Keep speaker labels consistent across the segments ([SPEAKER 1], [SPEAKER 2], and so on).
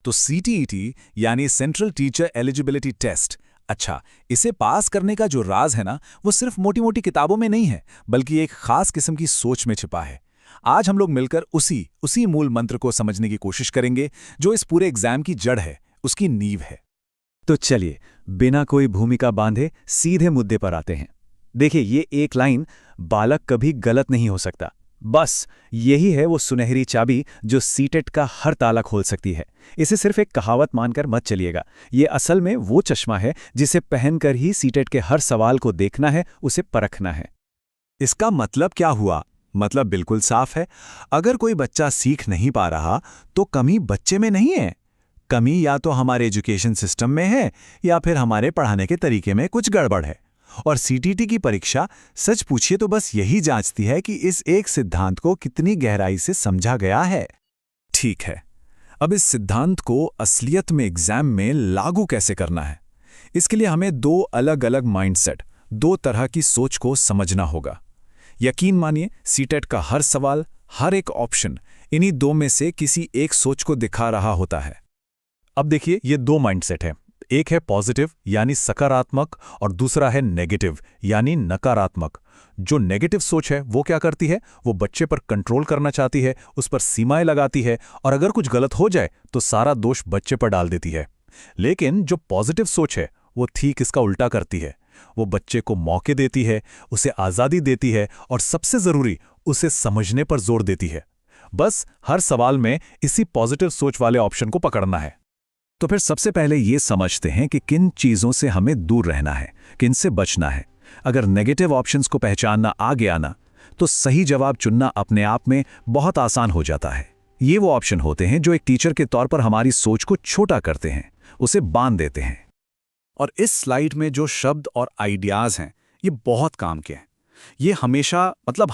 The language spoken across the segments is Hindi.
[SPEAKER 1] तो सीटीईटी यानी सेंट्रल टीचर एलिजिबिलिटी टेस्ट, अच्छा, इसे पास करने का जो राज है ना, वो सिर्फ मोटी मोटी किताबों में नहीं है, बल्कि एक खास किस्म की सोच में छिपा है। आज हम लोग मिलकर उसी मूल मंत्र को समझने की कोशिश करेंगे जो इस पूरे एग्जाम की जड़ है, उसकी नींव है।
[SPEAKER 2] तो चलिए, बिना कोई भूमिका बांधे सीधे मुद्दे पर आते हैं। देखिए, ये एक लाइन, बालक कभी गलत नहीं हो सकता, बस यही है वो सुनहरी चाबी जो सीटेट का हर ताला खोल सकती है। इसे सिर्फ एक कहावत मानकर मत चलिएगा, ये असल में वो चश्मा है जिसे पहनकर ही सीटेट के हर सवाल को देखना है, उसे परखना है।
[SPEAKER 1] इसका मतलब क्या हुआ? मतलब बिल्कुल साफ है। अगर कोई बच्चा सीख नहीं पा रहा तो कमी बच्चे में नहीं है, कमी या तो हमारे एजुकेशन सिस्टम में है या फिर हमारे पढ़ाने के तरीके में कुछ गड़बड़ है। और सीटीटी की परीक्षा सच पूछिए तो बस यही जांचती है कि इस एक सिद्धांत को कितनी गहराई से समझा गया है। ठीक है, अब इस सिद्धांत को असलियत में एग्जाम में लागू कैसे करना है, इसके लिए हमें दो अलग अलग माइंडसेट, दो तरह की सोच को समझना होगा। यकीन मानिए, सीटेट का हर सवाल, हर एक ऑप्शन इन्हीं दो में से किसी एक सोच को दिखा रहा होता है।
[SPEAKER 2] अब देखिए, ये दो माइंडसेट हैं। एक है पॉजिटिव यानी सकारात्मक और दूसरा है नेगेटिव यानी नकारात्मक। जो नेगेटिव सोच है वो क्या करती है, वो बच्चे पर कंट्रोल करना चाहती है, उस पर सीमाएं लगाती है और अगर कुछ गलत हो जाए तो सारा दोष बच्चे पर डाल देती है। लेकिन जो पॉजिटिव सोच है वो ठीक इसका उल्टा करती है। वो बच्चे को मौके देती है, उसे आज़ादी देती है और सबसे ज़रूरी, उसे समझने पर जोर देती है। बस हर सवाल में इसी पॉजिटिव सोच वाले ऑप्शन को पकड़ना है।
[SPEAKER 1] तो फिर सबसे पहले ये समझते हैं कि किन चीज़ों से हमें दूर रहना है, किन से बचना है। अगर नेगेटिव ऑप्शंस को पहचानना आ गया ना, तो सही जवाब चुनना अपने आप में बहुत आसान हो जाता है। ये वो ऑप्शन होते हैं जो एक टीचर के तौर पर हमारी सोच को छोटा करते हैं, उसे बांध देते हैं। और इस स्लाइड में जो शब्द और आइडियाज हैं, ये बहुत काम के हैं। ये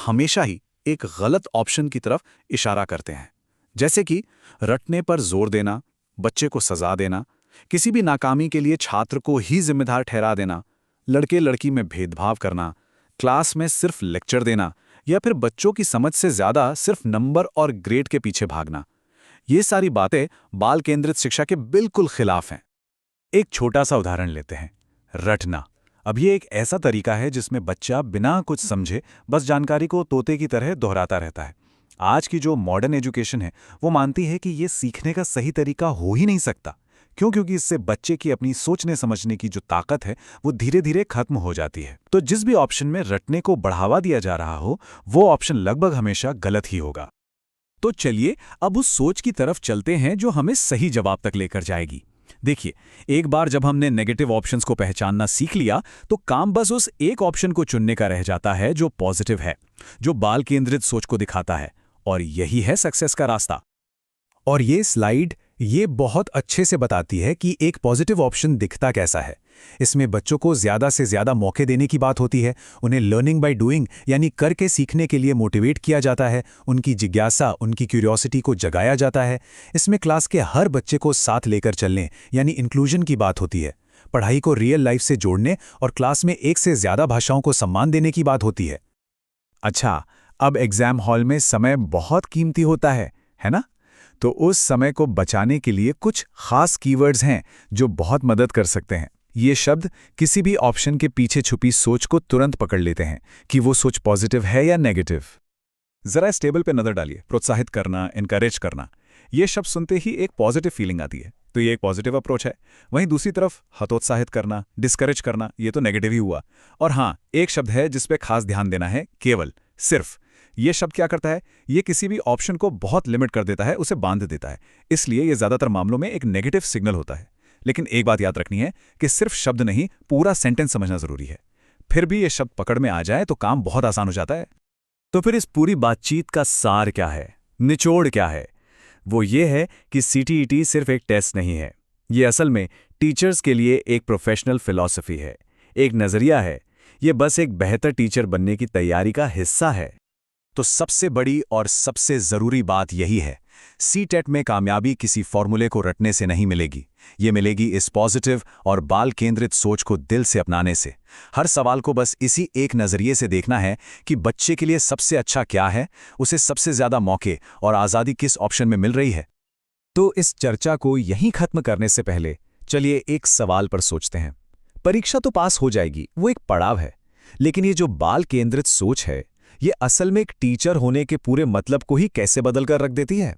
[SPEAKER 1] हमेशा ही एक गलत ऑप्शन की तरफ इशारा करते हैं, जैसे कि रटने पर जोर देना, बच्चे को सजा देना, किसी भी नाकामी के लिए छात्र को ही जिम्मेदार ठहरा देना, लड़के लड़की में भेदभाव करना, क्लास में सिर्फ लेक्चर देना या फिर बच्चों की समझ से ज्यादा सिर्फ नंबर और ग्रेड के पीछे भागना। ये सारी बातें बाल केंद्रित शिक्षा के बिल्कुल खिलाफ हैं। एक छोटा सा उदाहरण लेते हैं, रटना। अब ये एक ऐसा तरीका है जिसमें बच्चा बिना कुछ समझे बस जानकारी को तोते की तरह दोहराता रहता है। आज की जो मॉडर्न एजुकेशन है वो मानती है कि ये सीखने का सही तरीका हो ही नहीं सकता। क्योंकि इससे बच्चे की अपनी सोचने समझने की जो ताकत है वो धीरे धीरे खत्म हो जाती है। तो जिस भी ऑप्शन में रटने को बढ़ावा दिया जा रहा हो, वो ऑप्शन लगभग हमेशा गलत ही होगा। तो चलिए अब उस सोच की तरफ चलते हैं जो हमें सही जवाब तक लेकर जाएगी। देखिए, एक बार जब हमने नेगेटिव ऑप्शंस को पहचानना सीख लिया तो काम बस उस एक ऑप्शन को चुनने का रह जाता है जो पॉजिटिव है, जो बाल केंद्रित सोच को दिखाता है। और यही है सक्सेस का रास्ता। और ये स्लाइड ये बहुत अच्छे से बताती है कि एक पॉजिटिव ऑप्शन दिखता कैसा है। इसमें बच्चों को ज्यादा से ज्यादा मौके देने की बात होती है, उन्हें लर्निंग बाय डूइंग यानी करके सीखने के लिए मोटिवेट किया जाता है, उनकी जिज्ञासा, उनकी क्यूरियोसिटी को जगाया जाता है। इसमें क्लास के हर बच्चे को साथ लेकर चलने यानी इंक्लूजन की बात होती है, पढ़ाई को रियल लाइफ से जोड़ने और क्लास में एक से ज्यादा भाषाओं को सम्मान देने की बात होती है। अच्छा, अब एग्जाम हॉल में समय बहुत कीमती होता है ना? तो उस समय को बचाने के लिए कुछ खास कीवर्ड्स हैं जो बहुत मदद कर सकते हैं। ये शब्द किसी भी ऑप्शन के पीछे छुपी सोच को तुरंत पकड़ लेते हैं कि वो सोच पॉजिटिव है या नेगेटिव। जरा इस टेबल पे नजर डालिए, प्रोत्साहित करना, इनकरेज करना। ये शब्द सुनते ही एक पॉजिटिव फीलिंग आती है, तो ये एक पॉजिटिव अप्रोच है। वहीं दूसरी तरफ हतोत्साहित करना, डिस्करेज करना, ये तो नेगेटिव ही हुआ। और हाँ, एक शब्द है जिस पे खास ध्यान देना है, केवल, सिर्फ। ये शब्द क्या करता है, ये किसी भी ऑप्शन को बहुत लिमिट कर देता है, उसे बांध देता है। इसलिए ये ज्यादातर मामलों में एक नेगेटिव सिग्नल होता है। लेकिन एक बात याद रखनी है कि सिर्फ शब्द नहीं, पूरा सेंटेंस समझना जरूरी है। फिर भी ये शब्द पकड़ में आ जाए तो काम बहुत आसान हो जाता है। तो फिर इस पूरी बातचीत का सार क्या है, निचोड़ क्या है? वो ये है कि सीटीईटी सिर्फ एक टेस्ट नहीं है, ये असल में टीचर्स के लिए एक प्रोफेशनल फिलॉसफी है, एक नजरिया है। ये बस एक बेहतर टीचर बनने की तैयारी का हिस्सा है। तो सबसे बड़ी और सबसे जरूरी बात यही है, सीटेट में कामयाबी किसी फॉर्मूले को रटने से नहीं मिलेगी, ये मिलेगी इस पॉजिटिव और बाल केंद्रित सोच को दिल से अपनाने से। हर सवाल को बस इसी एक नजरिए से देखना है कि बच्चे के लिए सबसे अच्छा क्या है, उसे सबसे ज्यादा मौके और आज़ादी किस ऑप्शन में मिल रही है। तो इस चर्चा को यहीं खत्म करने से पहले चलिए एक सवाल पर सोचते हैं। परीक्षा तो पास हो जाएगी, वो एक पड़ाव है, लेकिन ये जो बाल केंद्रित सोच है, ये असल में एक टीचर होने के पूरे मतलब को ही कैसे बदल कर रख देती है।